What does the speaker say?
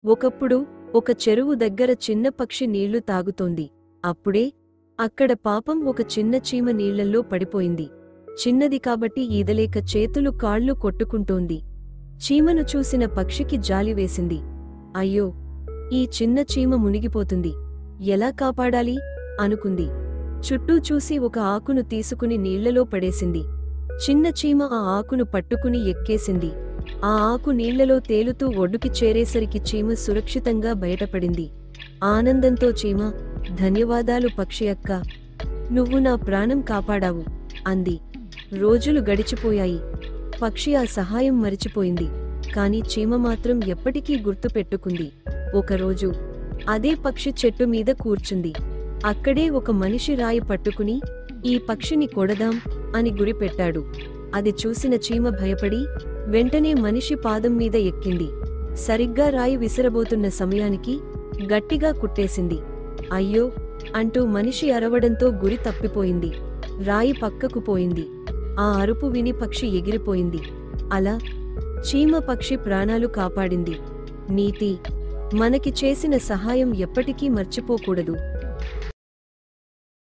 ఒకప్పుడు ఒక చెరువు దగ్గర చిన్న పక్షి నీళ్లు తాగుతోంది. అప్పుడే అక్కడ పాపం ఒక చిన్న చీమ నీళ్లల్లో పడిపోయింది. చిన్నది కాబట్టి ఈదలేక చేతులు కాళ్ళు కొట్టుకుంటోంది. చీమను చూసిన పక్షికి జాలి వేసింది. అయ్యో, ఈ చిన్న చీమ మునిగిపోతుంది, ఎలా కాపాడాలి అనుకుంది. చుట్టూ చూసి ఒక ఆకును తీసుకుని నీళ్లలో పడేసింది. చిన్న చీమ ఆ ఆకును పట్టుకుని ఎక్కేసింది. ఆ ఆకు నీళ్లలో తేలుతూ ఒడ్డుకి చేరేసరికి చీమ సురక్షితంగా బయటపడింది. ఆనందంతో చీమ, ధన్యవాదాలు పక్షి అక్క, నువ్వు నా ప్రాణం కాపాడావు అంది. రోజులు గడిచిపోయాయి. పక్షి ఆ సహాయం మరిచిపోయింది. కాని చీమ మాత్రం ఎప్పటికీ గుర్తుపెట్టుకుంది. ఒకరోజు అదే పక్షి చెట్టు మీద కూర్చుంది. అక్కడే ఒక మనిషి రాయి పట్టుకుని, ఈ పక్షిని కొడదాం అని గురిపెట్టాడు. అది చూసిన చీమ భయపడి వెంటనే మనిషి పాదం మీద ఎక్కింది. సరిగ్గా రాయి విసిరబోతున్న సమయానికి గట్టిగా కుట్టేసింది. అయ్యో అంటూ మనిషి అరవడంతో గురి తప్పిపోయింది. రాయి పక్కకు పోయింది. ఆ అరుపు విని పక్షి ఎగిరిపోయింది. అలా చీమ పక్షి ప్రాణాలు కాపాడింది. నీతి: మనకి చేసిన సహాయం ఎప్పటికీ మర్చిపోకూడదు.